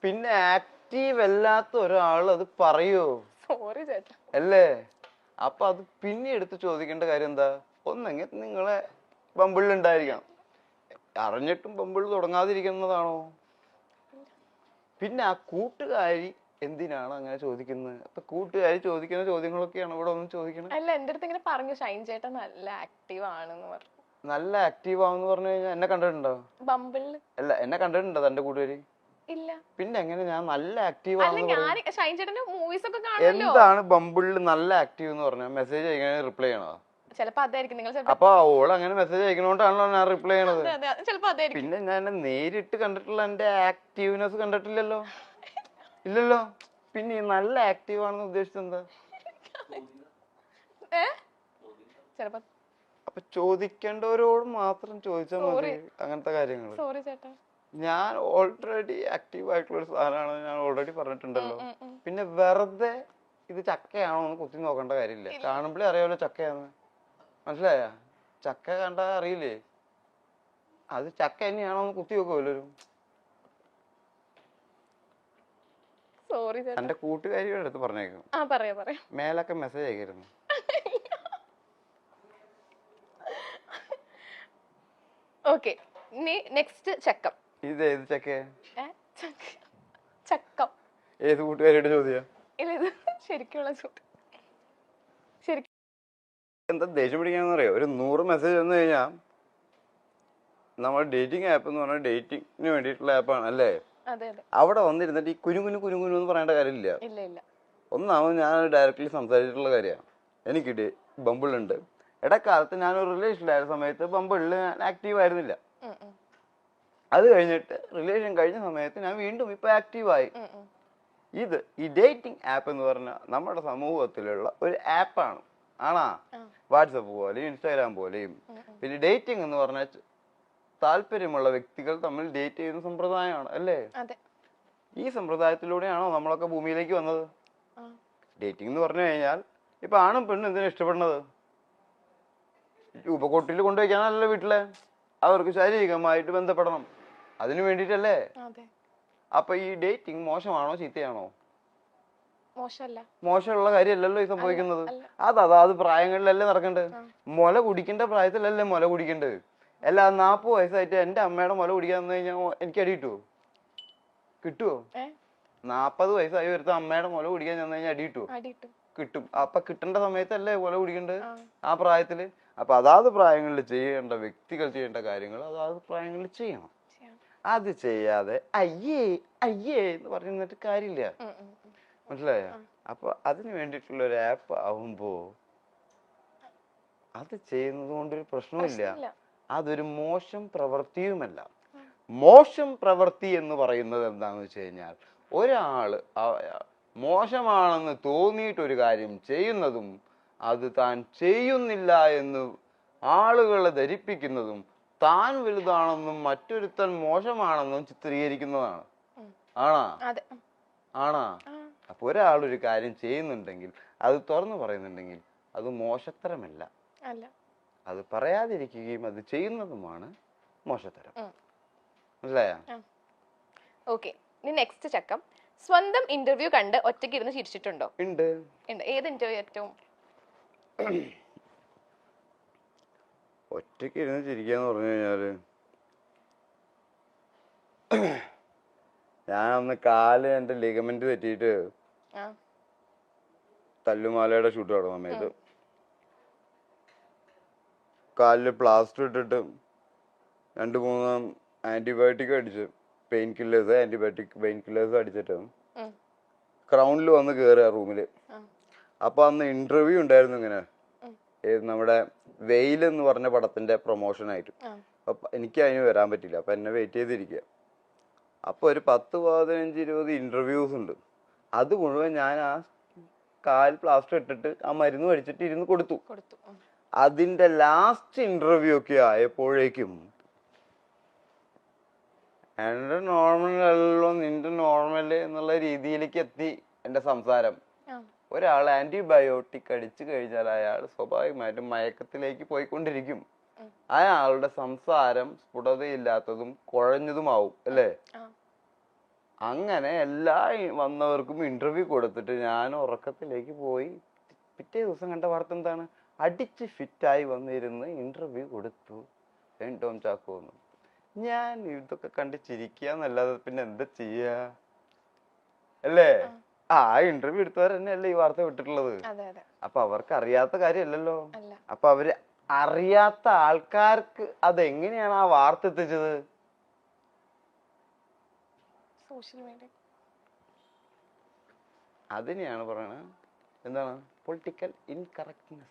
പിന്നെ ആക്റ്റീവ് അല്ലാത്ത ഒരാൾ അത് പറയോ? സോറി ചേട്ടാ. അല്ലേ? അപ്പൊ അത് പിന്നെ എടുത്ത് ചോദിക്കേണ്ട കാര്യം എന്താ? ഒന്നെങ്കിൽ നിങ്ങളെ ബമ്പിളിൽ ഉണ്ടായിരിക്കണം, അറിഞ്ഞിട്ടും ബമ്പിൾ തുടങ്ങാതിരിക്കുന്നതാണോ? പിന്നെ ആ കൂട്ടുകാരി എന്തിനാണ് അങ്ങനെ ചോദിക്കുന്നത്? അപ്പൊ കൂട്ടുകാരി ചോദിക്കുന്ന ചോദ്യങ്ങളൊക്കെയാണ് ഇവിടെ ഒന്നും ചോദിക്കണം. അല്ല, എന്റെ അടുത്ത് ഇങ്ങനെ പറഞ്ഞു ഷൈൻ ചേട്ടൻ നല്ല ആക്റ്റീവ് ആണെന്ന് പറഞ്ഞു. നല്ല ആക്റ്റീവ് ആവെന്ന് പറഞ്ഞു കഴിഞ്ഞാൽ എന്നെ കണ്ടിട്ടുണ്ടോ? ബമ്പിളില് അല്ല, എന്നെ കണ്ടിട്ടുണ്ടോ തന്റെ കൂട്ടുകാരി? ഇല്ല. പിന്നെ എങ്ങനെ ഞാൻ നല്ല ആക്റ്റീവ് അല്ല, ആണെന്ന് ഞാൻ പറയും? ഷൈൻ ചേട്ടന്റെ മൂവീസ് ഒക്കെ കാണുമല്ലോ. എന്താണ് ബമ്പിളിൽ നല്ല ആക്റ്റീവ് എന്ന് പറഞ്ഞാൽ? മെസ്സേജ് അയക്കണേ റിപ്ലൈ ചെയ്യണോ? ചിലപ്പോ അതായിരിക്കും നിങ്ങൾ. അപ്പൊ ഓള് അങ്ങനെ മെസ്സേജ് അയക്കണോണ്ടാണല്ലോ ഞാൻ റിപ്ലൈ ചെയ്യണത്. ചിലപ്പോ അതായിരിക്കും. പിന്നെ ഞാൻ നേരിട്ട് കണ്ടിട്ടുള്ള എന്റെ ആക്റ്റീവ്നെസ് കണ്ടിട്ടില്ലല്ലോ. ഇല്ലല്ലോ. പിന്നെ ഈ നല്ല ആക്റ്റീവ് ആണെന്ന് ഉദ്ദേശിച്ചത് എന്താ? ചിലപ്പോ അപ്പൊ ചോദിക്കേണ്ടവരോട് മാത്രം ചോദിച്ചാൽ മതി അങ്ങനത്തെ കാര്യങ്ങൾ. സോറി ചേട്ടാ. ഞാൻ ഓൾറെഡി ആക്റ്റീവ് ആയിട്ടുള്ള ഒരു സാധനമാണ്, ഞാൻ ഓൾറെഡി പറഞ്ഞിട്ടുണ്ടല്ലോ. പിന്നെ വെറുതെ ഇത് ചക്കയാണോ എന്ന് കുത്തി നോക്കേണ്ട കാര്യമില്ല. കാണുമ്പോഴേ അറിയാമല്ലോ ചക്കയാന്ന്. മനസ്സിലായ? ചക്ക കണ്ടാ അറിയില്ലേ അത് ചക്ക തന്നെയാണോ എന്ന് കുത്തി നോക്കുമല്ലോ. സോറി ചേട്ടാ. എന്റെ കൂട്ടുകാരിയുടെ അടുത്ത് പറഞ്ഞേക്കും, മേലൊക്കെ മെസ്സേജ് അയക്കരുന്നു. ഓക്കെ, നെക്സ്റ്റ് ചക്കം. ഇത് ഏത് ചക്ക? ചക്കം ഏത് കൂട്ടുകാരിയുടെ ചോദ്യം? ഇല്ല, ഇത് ശരിക്കുള്ള ചോദ്യം. ശരിക്കും എന്താ ദേഷ്യം പിടിക്കാന്ന് അറിയോ? ഒരു 100 മെസ്സേജ് വന്നു കഴിഞ്ഞാൽ നമ്മൾ ഡേറ്റിംഗ് ആപ്പ് എന്ന് പറഞ്ഞാൽ ഡേറ്റിങ്ങിന് വേണ്ടിയിട്ടുള്ള ആപ്പാണ് അല്ലേ? അവിടെ വന്നിരുന്നിട്ട് ഈ കുനുകുനു കുനുകുനു എന്ന് പറയേണ്ട കാര്യമില്ല. ഒന്നാമത് ഞാൻ ഡയറക്റ്റ്ലി സംസാരിച്ചിട്ടുള്ള കാര്യമാണ്. എനിക്ക് ബമ്പിളുണ്ട്. ഇടക്കാലത്ത് ഞാനൊരു റിലേഷനിലായ സമയത്ത് ബമ്പിളിൽ ഞാൻ ആക്റ്റീവ് ആയിരുന്നില്ല. അത് കഴിഞ്ഞിട്ട് റിലേഷൻ കഴിഞ്ഞ സമയത്ത് ഞാൻ വീണ്ടും ഇപ്പൊ ആക്റ്റീവായി. ഇത് ഈ ഡേറ്റിംഗ് ആപ്പ് എന്ന് പറഞ്ഞാൽ നമ്മുടെ സമൂഹത്തിലുള്ള ഒരു ആപ്പാണ്. ആണാ? വാട്സപ്പ് പോലെയും ഇൻസ്റ്റാഗ്രാം പോലെയും. പിന്നെ ഡേറ്റിംഗ് എന്ന് പറഞ്ഞാൽ താല്പര്യമുള്ള വ്യക്തികൾ തമ്മിൽ ഡേറ്റ് ചെയ്യുന്ന സമ്പ്രദായമാണ് അല്ലേ? ഈ സമ്പ്രദായത്തിലൂടെയാണോ നമ്മളൊക്കെ ഭൂമിയിലേക്ക് വന്നത്? ഡേറ്റിംഗ് എന്ന് പറഞ്ഞു കഴിഞ്ഞാൽ ഇപ്പൊ ആണും പെണ്ണും എന്തിനാ ഇഷ്ടപ്പെടുന്നത്? രൂപക്കൊട്ടിൽ കൊണ്ടുവയ്ക്കാനല്ലോ വീട്ടിലെ. അവർക്ക് ശാരീരികമായിട്ട് ബന്ധപ്പെടണം, അതിനു വേണ്ടിട്ടല്ലേ? അപ്പൊ ഈ ഡേറ്റിംഗ് മോശമാണോ ചീത്തയാണോ? മോശമുള്ള കാര്യമല്ലല്ലോ ഈ സംഭവിക്കുന്നത്. അതാത് പ്രായങ്ങളിലല്ലേ നടക്കണ്ടത്. മുല കുടിക്കേണ്ട പ്രായത്തിലല്ലേ മുല കുടിക്കേണ്ടത്. അല്ല 40 വയസ്സായിട്ട് എന്റെ അമ്മയുടെ മുല കുടിക്കാൻ വന്നു കഴിഞ്ഞാൽ എനിക്ക് അടി കിട്ടുവോ? കിട്ടുവോ? 40 വയസ്സായി വരുത്ത അമ്മയുടെ മുല കുടിക്കാൻ ചെന്ന് കഴിഞ്ഞാൽ അടി കിട്ടുവോ? കിട്ടും. അപ്പൊ കിട്ടേണ്ട സമയത്തല്ലേ മുല കുടിക്കേണ്ടത്, ആ പ്രായത്തില്. അപ്പൊ അതാത് പ്രായങ്ങളിൽ ചെയ്യേണ്ട വ്യക്തികൾ ചെയ്യേണ്ട കാര്യങ്ങൾ അതാത് പ്രായങ്ങളിൽ ചെയ്യണം. അത് ചെയ്യാതെ അയ്യേ അയ്യേ എന്ന് പറഞ്ഞിട്ട് കാര്യമില്ല. മനസ്സിലായ? അപ്പൊ അതിന് വേണ്ടിയിട്ടുള്ള ഒരു ആപ്പ് ആവുമ്പോ അത് ചെയ്യുന്നത് കൊണ്ടൊരു പ്രശ്നമില്ല. അതൊരു മോശം പ്രവൃത്തിയുമല്ല. മോശം പ്രവൃത്തി എന്ന് പറയുന്നത് എന്താണെന്ന് വെച്ച് കഴിഞ്ഞാൽ ഒരാള് മോശമാണെന്ന് തോന്നിയിട്ടൊരു കാര്യം ചെയ്യുന്നതും അത് താൻ ചെയ്യുന്നില്ല എന്ന് ആളുകളെ ധരിപ്പിക്കുന്നതും താൻ വലുതാണെന്നും മറ്റൊരുത്തൻ മോശമാണെന്നും ചിത്രീകരിക്കുന്നതാണ്. ആണാ? അപ്പൊ ഒരാളൊരു കാര്യം ചെയ്യുന്നുണ്ടെങ്കിൽ അത് തുറന്നു പറയുന്നുണ്ടെങ്കിൽ അത് മോശത്തരമല്ല. അത് പറയാതിരിക്കുകയും അത് ചെയ്യുന്നതുമാണ് മോശത്തരം. മനസ്സിലായ? ഓക്കെ, നെക്സ്റ്റ് ചക്കം. സ്വന്തം ഇന്റർവ്യൂ കണ്ട് ഒറ്റയ്ക്ക് ഇരുന്ന് ചിരിച്ചിട്ടുണ്ടോ? ഉണ്ട്. ഏത് ഇന്റർവ്യൂ ഏറ്റവും ഒറ്റയ്ക്ക് ഇരുന്ന് ചിരിക്കാന്ന് പറഞ്ഞു കഴിഞ്ഞാല്, ഞാൻ അന്ന് കാല് എന്റെ ലിഗമെന്റ് തെറ്റിയിട്ട് തല്ലുമാലയുടെ ഷൂട്ട് നടന്ന സമയത്ത് കാലില് പ്ലാസ്റ്റർ ഇട്ടിട്ട് 2-3 ആന്റിബയോട്ടിക് അടിച്ച് പെയിൻ കില്ലേഴ്സ് അടിച്ചിട്ട് ക്രൗണിൽ വന്ന് കയറുക റൂമില്. അപ്പൊ അന്ന് ഇന്റർവ്യൂ ഉണ്ടായിരുന്നു. ഇങ്ങനെ നമ്മുടെ വെയിൽ എന്ന് പറഞ്ഞ പടത്തിന്റെ പ്രൊമോഷൻ ആയിട്ട്. അപ്പൊ എനിക്ക് അതിന് വരാൻ പറ്റില്ല. അപ്പൊ എന്നെ വെയിറ്റ് ചെയ്തിരിക്കുക. അപ്പൊ ഒരു 10-15-20 ഇന്റർവ്യൂസ് ഉണ്ട്. അത് മുഴുവൻ ഞാൻ ആ കാൽ പ്ലാസ്റ്റർ ഇട്ടിട്ട് ആ മരുന്ന് കഴിച്ചിട്ട് ഇരുന്ന് കൊടുത്തു. അതിന്റെ ലാസ്റ്റ് ഇന്റർവ്യൂ ഒക്കെ ആയപ്പോഴേക്കും എന്റെ നോർമൽ അല്ലല്ലോ നിന്റെ നോർമല് എന്നുള്ള രീതിയിലേക്ക് എത്തി എന്റെ സംസാരം. ഒരാൾ ആന്റിബയോട്ടിക് അടിച്ചു കഴിഞ്ഞാൽ അയാൾ സ്വാഭാവികമായിട്ടും മയക്കത്തിലേക്ക് പോയിക്കൊണ്ടിരിക്കും. അയാളുടെ സംസാരം സ്ഫുടതയില്ലാത്തതും കുഴഞ്ഞതുമാവും അല്ലേ? അങ്ങനെ എല്ലാ വന്നവർക്കും ഇന്റർവ്യൂ കൊടുത്തിട്ട് ഞാൻ ഉറക്കത്തിലേക്ക് പോയി. പിറ്റേ ദിവസം കണ്ട വാർത്ത എന്താണ്? അടിച്ച് ഫിറ്റായി വന്നിരുന്ന് ഇന്റർവ്യൂ കൊടുത്തു ടോം ചാക്കോ എന്ന്. ഞാൻ ഇതൊക്കെ കണ്ട് ചിരിക്കാന്നല്ലാതെ പിന്നെ എന്താ ചെയ്യാ അല്ലേ? ആ ഇന്റർവ്യൂ എടുത്തവർ തന്നെയല്ലേ ഈ വാർത്ത വിട്ടിട്ടുള്ളത്. അപ്പൊ അവർക്ക് അറിയാത്ത കാര്യമല്ലല്ലോ. അപ്പൊ അവര് അറിയാത്ത ആൾക്കാർക്ക് അതെങ്ങനെയാണ് ആ വാർത്ത എത്തിച്ചത്? Social media. അതിനെയാണ് പറയണത് എന്താണ് പൊളിറ്റിക്കൽ ഇൻകറക്റ്റ്നെസ്.